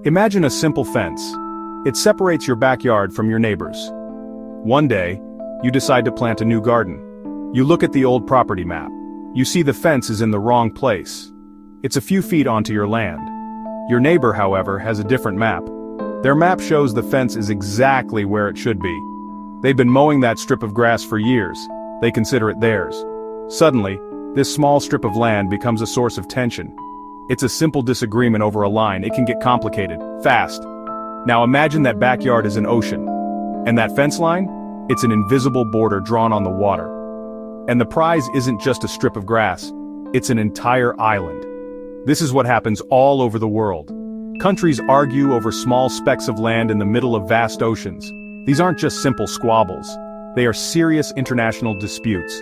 Imagine a simple fence. It separates your backyard from your neighbors. One day, you decide to plant a new garden. You look at the old property map. You see the fence is in the wrong place. It's a few feet onto your land. Your neighbor, however, has a different map. Their map shows the fence is exactly where it should be. They've been mowing that strip of grass for years. They consider it theirs. Suddenly, this small strip of land becomes a source of tension. It's a simple disagreement over a line. It can get complicated, fast. Now imagine that backyard is an ocean. And that fence line? It's an invisible border drawn on the water. And the prize isn't just a strip of grass. It's an entire island. This is what happens all over the world. Countries argue over small specks of land in the middle of vast oceans. These aren't just simple squabbles. They are serious international disputes.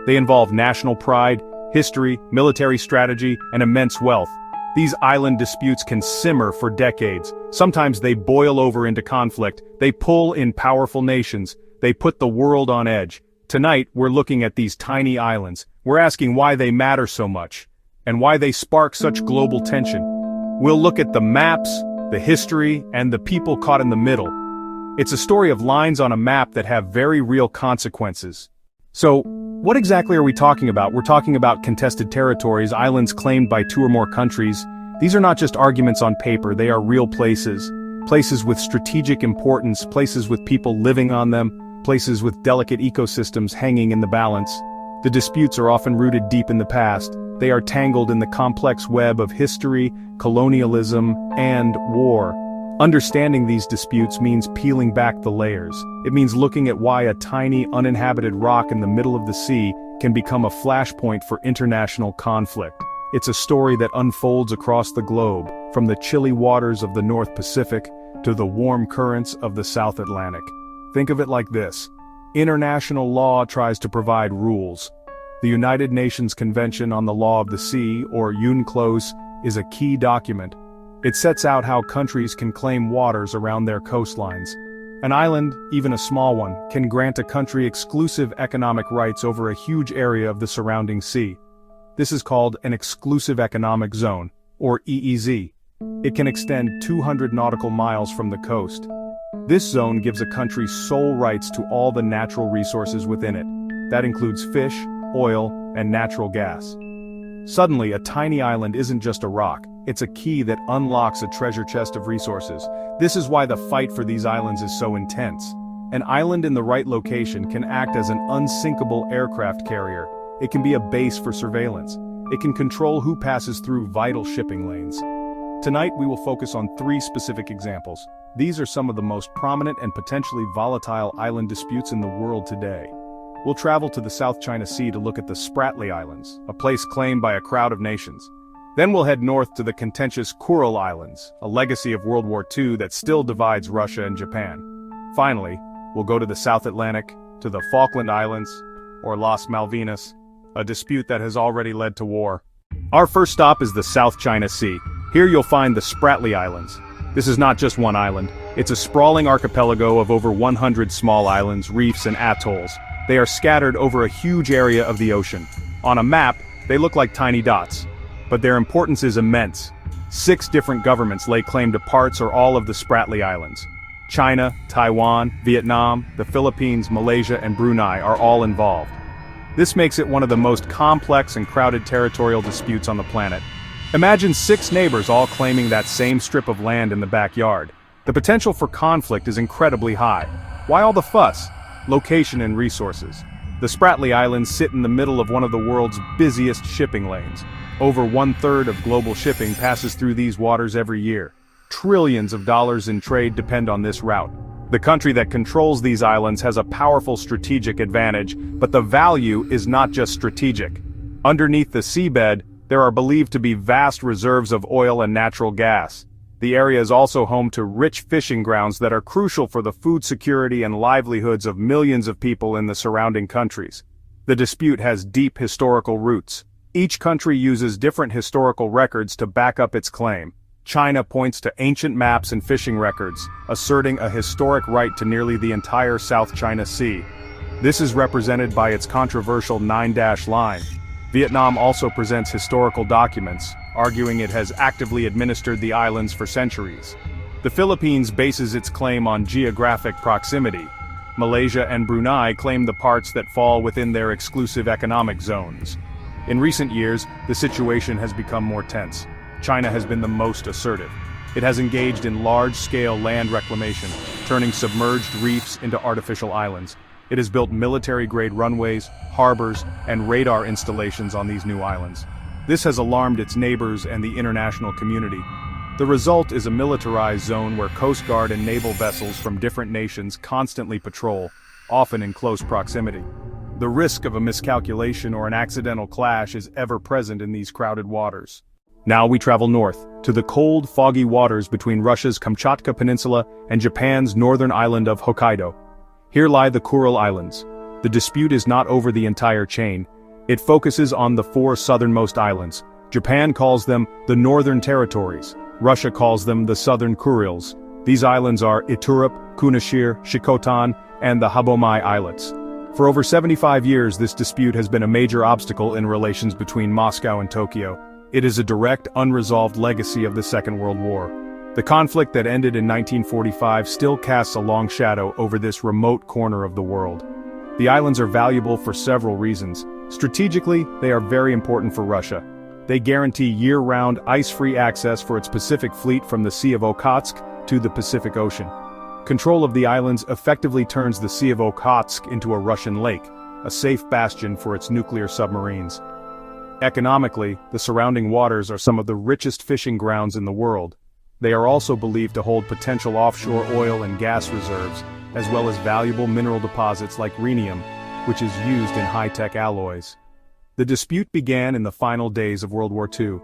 They involve national pride, history, military strategy, and immense wealth. These island disputes can simmer for decades. Sometimes they boil over into conflict. They pull in powerful nations. They put the world on edge. Tonight, we're looking at these tiny islands. We're asking why they matter so much, and why they spark such global tension. We'll look at the maps, the history, and the people caught in the middle. It's a story of lines on a map that have very real consequences. So, what exactly are we talking about? We're talking about contested territories, islands claimed by two or more countries. These are not just arguments on paper, they are real places. Places with strategic importance, places with people living on them, places with delicate ecosystems hanging in the balance. The disputes are often rooted deep in the past. They are tangled in the complex web of history, colonialism, and war. Understanding these disputes means peeling back the layers. It means looking at why a tiny, uninhabited rock in the middle of the sea can become a flashpoint for international conflict. It's a story that unfolds across the globe, from the chilly waters of the North Pacific to the warm currents of the South Atlantic. Think of it like this. International law tries to provide rules. The United Nations Convention on the Law of the Sea, or UNCLOS, is a key document. It sets out how countries can claim waters around their coastlines. An island, even a small one, can grant a country exclusive economic rights over a huge area of the surrounding sea. This is called an exclusive economic zone, or EEZ. It can extend 200 nautical miles from the coast. This zone gives a country sole rights to all the natural resources within it. That includes fish, oil, and natural gas. Suddenly, a tiny island isn't just a rock. It's a key that unlocks a treasure chest of resources. This is why the fight for these islands is so intense. An island in the right location can act as an unsinkable aircraft carrier. It can be a base for surveillance. It can control who passes through vital shipping lanes. Tonight we will focus on 3 specific examples. These are some of the most prominent and potentially volatile island disputes in the world today. We'll travel to the South China Sea to look at the Spratly Islands, a place claimed by a crowd of nations. Then we'll head north to the contentious Kuril Islands, a legacy of World War II that still divides Russia and Japan. Finally, we'll go to the South Atlantic, to the Falkland Islands, or Las Malvinas, a dispute that has already led to war. Our first stop is the South China Sea. Here you'll find the Spratly Islands. This is not just one island. It's a sprawling archipelago of over 100 small islands, reefs, and atolls. They are scattered over a huge area of the ocean. On a map, they look like tiny dots. But their importance is immense. 6 different governments lay claim to parts or all of the Spratly Islands. China, Taiwan, Vietnam, the Philippines, Malaysia, and Brunei are all involved. This makes it one of the most complex and crowded territorial disputes on the planet. Imagine 6 neighbors all claiming that same strip of land in the backyard. The potential for conflict is incredibly high. Why all the fuss? Location and resources. The Spratly Islands sit in the middle of one of the world's busiest shipping lanes. Over 1/3 of global shipping passes through these waters every year. Trillions of dollars in trade depend on this route. The country that controls these islands has a powerful strategic advantage, but the value is not just strategic. Underneath the seabed, there are believed to be vast reserves of oil and natural gas. The area is also home to rich fishing grounds that are crucial for the food security and livelihoods of millions of people in the surrounding countries. The dispute has deep historical roots. Each country uses different historical records to back up its claim. China points to ancient maps and fishing records, asserting a historic right to nearly the entire South China Sea. This is represented by its controversial 9-line. Vietnam also presents historical documents, arguing it has actively administered the islands for centuries. The Philippines bases its claim on geographic proximity. Malaysia and Brunei claim the parts that fall within their exclusive economic zones. In recent years, the situation has become more tense. China has been the most assertive. It has engaged in large-scale land reclamation, turning submerged reefs into artificial islands. It has built military-grade runways, harbors, and radar installations on these new islands. This has alarmed its neighbors and the international community. The result is a militarized zone where Coast Guard and naval vessels from different nations constantly patrol, often in close proximity. The risk of a miscalculation or an accidental clash is ever present in these crowded waters. Now we travel north, to the cold, foggy waters between Russia's Kamchatka Peninsula and Japan's northern island of Hokkaido. Here lie the Kuril Islands. The dispute is not over the entire chain. It focuses on the 4 southernmost islands. Japan calls them the Northern Territories. Russia calls them the Southern Kurils. These islands are Iturup, Kunashir, Shikotan, and the Habomai Islets. For over 75 years, this dispute has been a major obstacle in relations between Moscow and Tokyo. It is a direct, unresolved legacy of the Second World War. The conflict that ended in 1945 still casts a long shadow over this remote corner of the world. The islands are valuable for several reasons. Strategically, they are very important for Russia. They guarantee year-round, ice-free access for its Pacific Fleet from the Sea of Okhotsk to the Pacific Ocean. Control of the islands effectively turns the Sea of Okhotsk into a Russian lake, a safe bastion for its nuclear submarines. Economically, the surrounding waters are some of the richest fishing grounds in the world. They are also believed to hold potential offshore oil and gas reserves, as well as valuable mineral deposits like rhenium, which is used in high-tech alloys. The dispute began in the final days of World War II.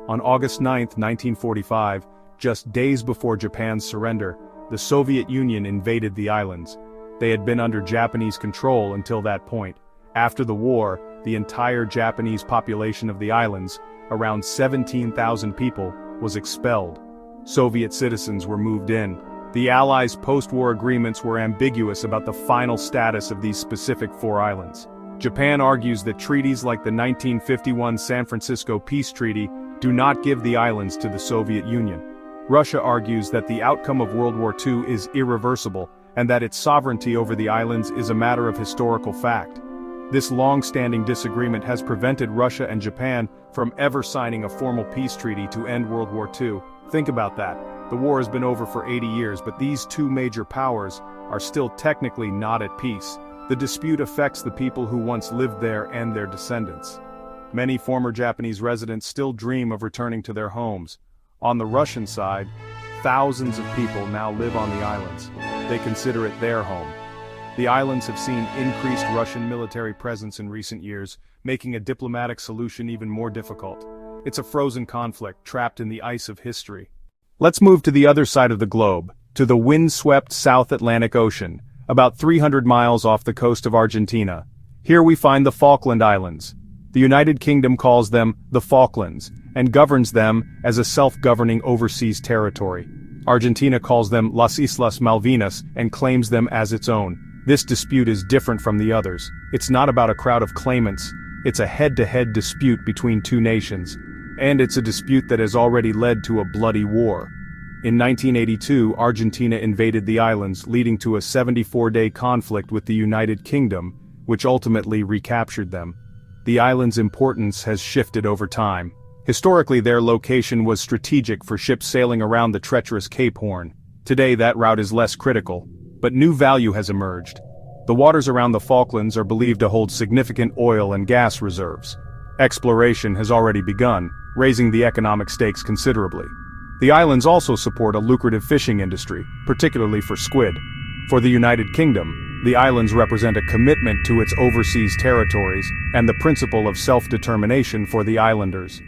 On August 9, 1945, just days before Japan's surrender, the Soviet Union invaded the islands. They had been under Japanese control until that point. After the war, the entire Japanese population of the islands, around 17,000 people, was expelled. Soviet citizens were moved in. The Allies' post-war agreements were ambiguous about the final status of these specific 4 islands. Japan argues that treaties like the 1951 San Francisco Peace Treaty do not give the islands to the Soviet Union. Russia argues that the outcome of World War II is irreversible, and that its sovereignty over the islands is a matter of historical fact. This long-standing disagreement has prevented Russia and Japan from ever signing a formal peace treaty to end World War II. Think about that. The war has been over for 80 years, but these 2 major powers are still technically not at peace. The dispute affects the people who once lived there and their descendants. Many former Japanese residents still dream of returning to their homes. On the Russian side, thousands of people now live on the islands. They consider it their home. The islands have seen increased Russian military presence in recent years, making a diplomatic solution even more difficult. It's a frozen conflict trapped in the ice of history. Let's move to the other side of the globe, to the wind-swept South Atlantic Ocean, about 300 miles off the coast of Argentina. Here we find the Falkland Islands. The United Kingdom calls them the Falklands, and governs them as a self-governing overseas territory. Argentina calls them Las Islas Malvinas and claims them as its own. This dispute is different from the others. It's not about a crowd of claimants. It's a head-to-head dispute between 2 nations. And it's a dispute that has already led to a bloody war. In 1982, Argentina invaded the islands, leading to a 74-day conflict with the United Kingdom, which ultimately recaptured them. The islands' importance has shifted over time. Historically, their location was strategic for ships sailing around the treacherous Cape Horn. Today, that route is less critical, but new value has emerged. The waters around the Falklands are believed to hold significant oil and gas reserves. Exploration has already begun, raising the economic stakes considerably. The islands also support a lucrative fishing industry, particularly for squid. For the United Kingdom, the islands represent a commitment to its overseas territories and the principle of self-determination for the islanders.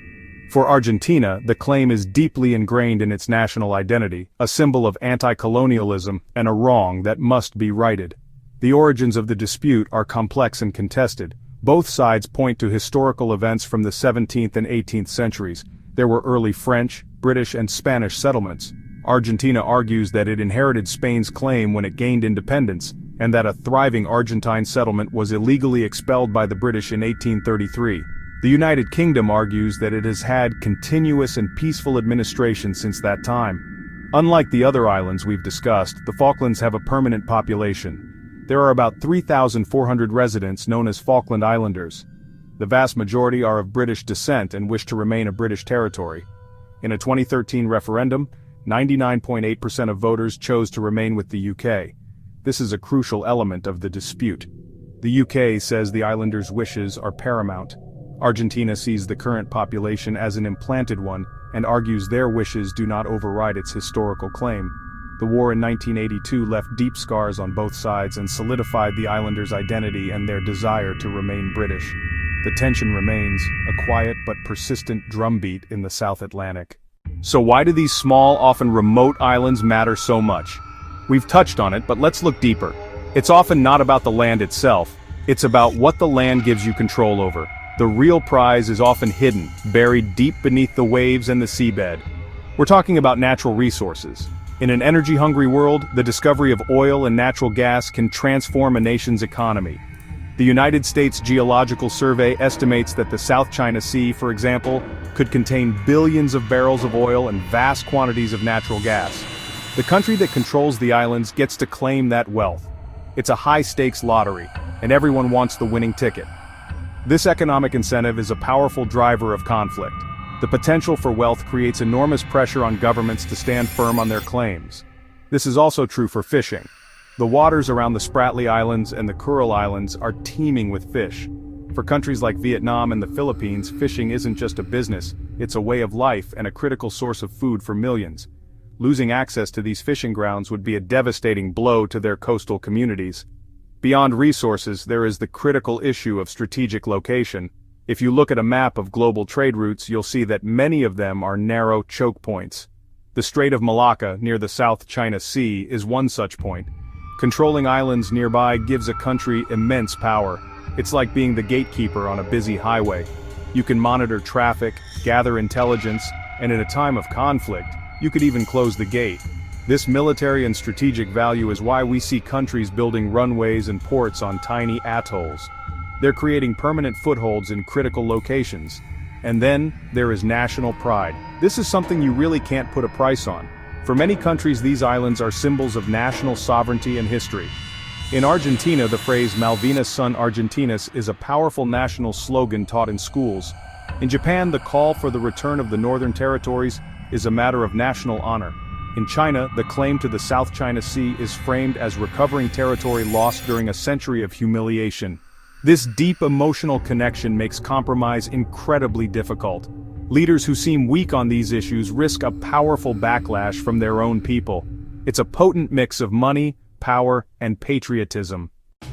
For Argentina, the claim is deeply ingrained in its national identity, a symbol of anti-colonialism and a wrong that must be righted. The origins of the dispute are complex and contested. Both sides point to historical events from the 17th and 18th centuries. There were early French, British, and Spanish settlements. Argentina argues that it inherited Spain's claim when it gained independence, and that a thriving Argentine settlement was illegally expelled by the British in 1833. The United Kingdom argues that it has had continuous and peaceful administration since that time. Unlike the other islands we've discussed, the Falklands have a permanent population. There are about 3,400 residents known as Falkland Islanders. The vast majority are of British descent and wish to remain a British territory. In a 2013 referendum, 99.8% of voters chose to remain with the UK. This is a crucial element of the dispute. The UK says the islanders' wishes are paramount. Argentina sees the current population as an implanted one and argues their wishes do not override its historical claim. The war in 1982 left deep scars on both sides and solidified the islanders' identity and their desire to remain British. The tension remains, a quiet but persistent drumbeat in the South Atlantic. So why do these small, often remote islands matter so much? We've touched on it, but let's look deeper. It's often not about the land itself, it's about what the land gives you control over. The real prize is often hidden, buried deep beneath the waves and the seabed. We're talking about natural resources. In an energy-hungry world, the discovery of oil and natural gas can transform a nation's economy. The United States Geological Survey estimates that the South China Sea, for example, could contain billions of barrels of oil and vast quantities of natural gas. The country that controls the islands gets to claim that wealth. It's a high-stakes lottery, and everyone wants the winning ticket. This economic incentive is a powerful driver of conflict. The potential for wealth creates enormous pressure on governments to stand firm on their claims. This is also true for fishing. The waters around the Spratly Islands and the Kuril Islands are teeming with fish. For countries like Vietnam and the Philippines, fishing isn't just a business, it's a way of life and a critical source of food for millions. Losing access to these fishing grounds would be a devastating blow to their coastal communities. Beyond resources, there is the critical issue of strategic location. If you look at a map of global trade routes, you'll see that many of them are narrow choke points. The Strait of Malacca, near the South China Sea, is one such point. Controlling islands nearby gives a country immense power. It's like being the gatekeeper on a busy highway. You can monitor traffic, gather intelligence, and in a time of conflict, you could even close the gate. This military and strategic value is why we see countries building runways and ports on tiny atolls. They're creating permanent footholds in critical locations. And then, there is national pride. This is something you really can't put a price on. For many countries, these islands are symbols of national sovereignty and history. In Argentina, the phrase Malvinas son Argentinas is a powerful national slogan taught in schools. In Japan, the call for the return of the Northern Territories is a matter of national honor. In China, the claim to the South China Sea is framed as recovering territory lost during a century of humiliation. This deep emotional connection makes compromise incredibly difficult. Leaders who seem weak on these issues risk a powerful backlash from their own people. It's a potent mix of money, power, and patriotism.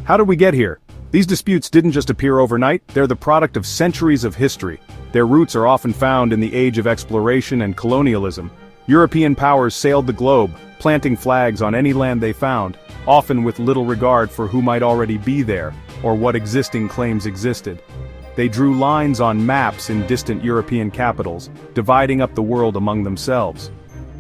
How did we get here? These disputes didn't just appear overnight, they're the product of centuries of history. Their roots are often found in the age of exploration and colonialism. European powers sailed the globe, planting flags on any land they found, often with little regard for who might already be there, or what existing claims existed. They drew lines on maps in distant European capitals, dividing up the world among themselves.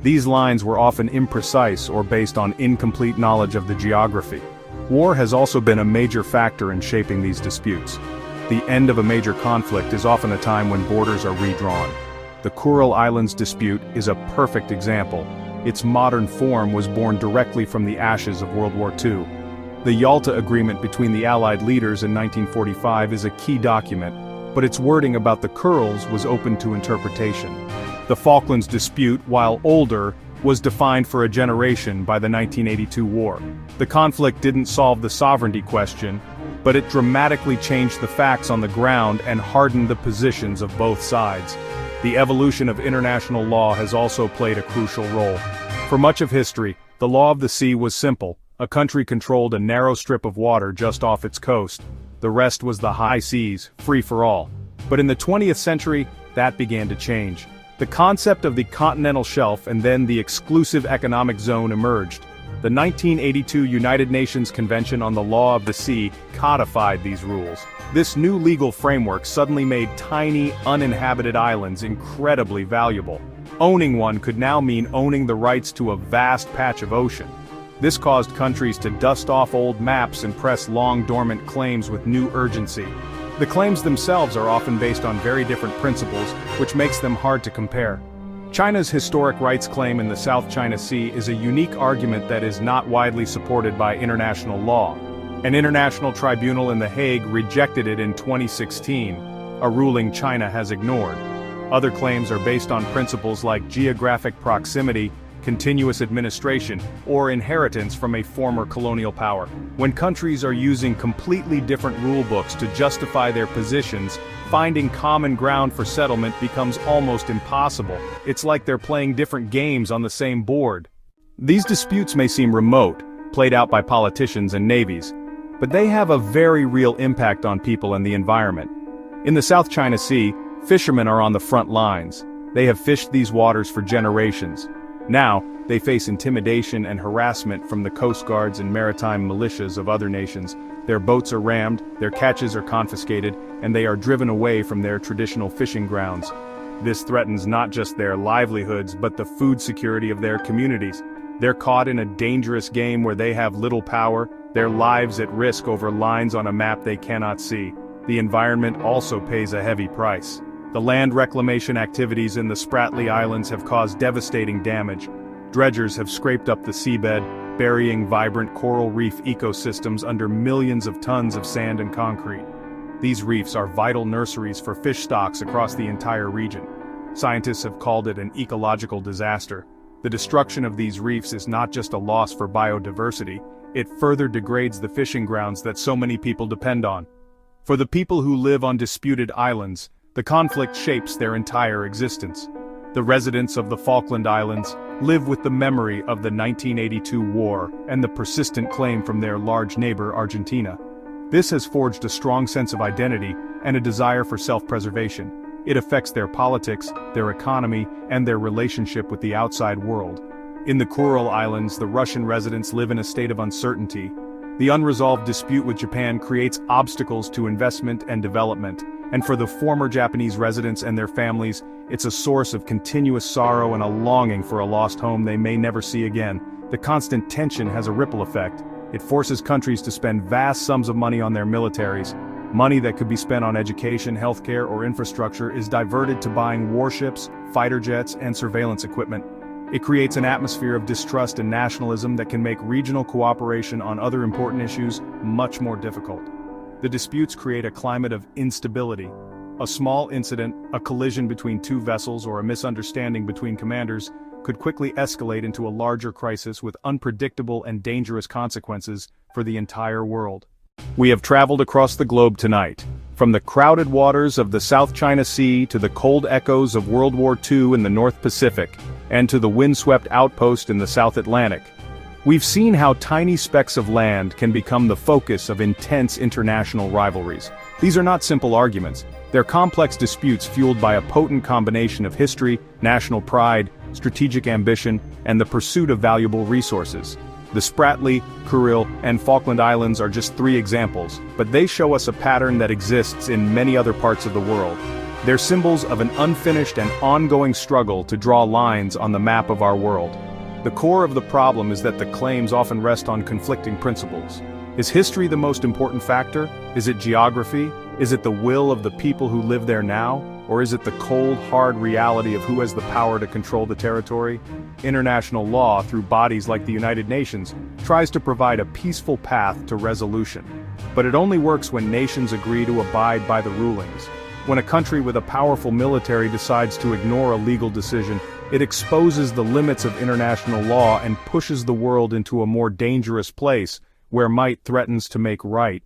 These lines were often imprecise or based on incomplete knowledge of the geography. War has also been a major factor in shaping these disputes. The end of a major conflict is often a time when borders are redrawn. The Kuril Islands dispute is a perfect example. Its modern form was born directly from the ashes of World War II. The Yalta Agreement between the Allied leaders in 1945 is a key document, but its wording about the Kurils was open to interpretation. The Falklands dispute, while older, was defined for a generation by the 1982 war. The conflict didn't solve the sovereignty question, but it dramatically changed the facts on the ground and hardened the positions of both sides. The evolution of international law has also played a crucial role. For much of history, the law of the sea was simple. A country controlled a narrow strip of water just off its coast. The rest was the high seas, free for all. But in the 20th century, that began to change. The concept of the continental shelf and then the exclusive economic zone emerged. The 1982 United Nations Convention on the Law of the Sea codified these rules. This new legal framework suddenly made tiny, uninhabited islands incredibly valuable. Owning one could now mean owning the rights to a vast patch of ocean. This caused countries to dust off old maps and press long-dormant claims with new urgency. The claims themselves are often based on very different principles, which makes them hard to compare. China's historic rights claim in the South China Sea is a unique argument that is not widely supported by international law. An international tribunal in The Hague rejected it in 2016, a ruling China has ignored. Other claims are based on principles like geographic proximity, continuous administration, or inheritance from a former colonial power. When countries are using completely different rulebooks to justify their positions, finding common ground for settlement becomes almost impossible. It's like they're playing different games on the same board. These disputes may seem remote, played out by politicians and navies, but they have a very real impact on people and the environment. In the South China Sea, fishermen are on the front lines. They have fished these waters for generations. Now, they face intimidation and harassment from the coast guards and maritime militias of other nations. Their boats are rammed, their catches are confiscated, and they are driven away from their traditional fishing grounds. This threatens not just their livelihoods but the food security of their communities. They're caught in a dangerous game where they have little power, their lives at risk over lines on a map they cannot see. The environment also pays a heavy price. The land reclamation activities in the Spratly Islands have caused devastating damage. Dredgers have scraped up the seabed, burying vibrant coral reef ecosystems under millions of tons of sand and concrete. These reefs are vital nurseries for fish stocks across the entire region. Scientists have called it an ecological disaster. The destruction of these reefs is not just a loss for biodiversity, it further degrades the fishing grounds that so many people depend on. For the people who live on disputed islands, the conflict shapes their entire existence. The residents of the Falkland Islands live with the memory of the 1982 war and the persistent claim from their large neighbor Argentina. This has forged a strong sense of identity and a desire for self-preservation. It affects their politics, their economy, and their relationship with the outside world. In the Kuril Islands, the Russian residents live in a state of uncertainty. The unresolved dispute with Japan creates obstacles to investment and development, and for the former Japanese residents and their families, it's a source of continuous sorrow and a longing for a lost home they may never see again. The constant tension has a ripple effect. It forces countries to spend vast sums of money on their militaries. Money that could be spent on education, healthcare, or infrastructure is diverted to buying warships, fighter jets, and surveillance equipment. It creates an atmosphere of distrust and nationalism that can make regional cooperation on other important issues much more difficult. The disputes create a climate of instability. A small incident, a collision between two vessels or a misunderstanding between commanders, could quickly escalate into a larger crisis with unpredictable and dangerous consequences for the entire world. We have traveled across the globe tonight, from the crowded waters of the South China Sea to the cold echoes of World War II in the North Pacific, and to the windswept Outpost in the South Atlantic. We've seen how tiny specks of land can become the focus of intense international rivalries. These are not simple arguments. They're complex disputes fueled by a potent combination of history, national pride, strategic ambition, and the pursuit of valuable resources. The Spratly, Kuril, and Falkland Islands are just 3 examples, but they show us a pattern that exists in many other parts of the world. They're symbols of an unfinished and ongoing struggle to draw lines on the map of our world. The core of the problem is that the claims often rest on conflicting principles. Is history the most important factor? Is it geography? Is it the will of the people who live there now? Or is it the cold, hard reality of who has the power to control the territory? International law, through bodies like the United Nations, tries to provide a peaceful path to resolution. But it only works when nations agree to abide by the rulings. When a country with a powerful military decides to ignore a legal decision, it exposes the limits of international law and pushes the world into a more dangerous place, where might threatens to make right.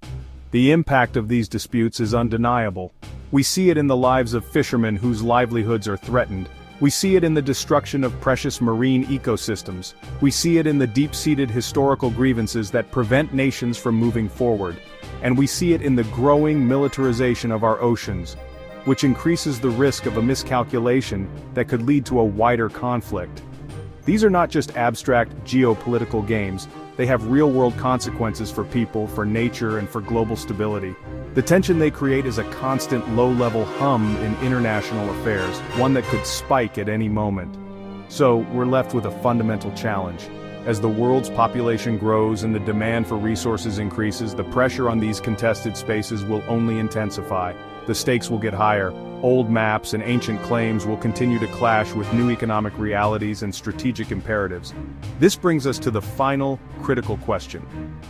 The impact of these disputes is undeniable. We see it in the lives of fishermen whose livelihoods are threatened. We see it in the destruction of precious marine ecosystems. We see it in the deep-seated historical grievances that prevent nations from moving forward. And we see it in the growing militarization of our oceans, which increases the risk of a miscalculation that could lead to a wider conflict. These are not just abstract geopolitical games, they have real-world consequences for people, for nature, and for global stability. The tension they create is a constant low-level hum in international affairs, one that could spike at any moment. So, we're left with a fundamental challenge. As the world's population grows and the demand for resources increases, the pressure on these contested spaces will only intensify. The stakes will get higher. Old maps and ancient claims will continue to clash with new economic realities and strategic imperatives. This brings us to the final, critical question.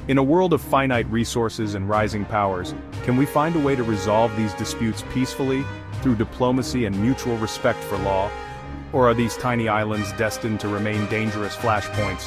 In a world of finite resources and rising powers, can we find a way to resolve these disputes peacefully, through diplomacy and mutual respect for law? Or are these tiny islands destined to remain dangerous flashpoints,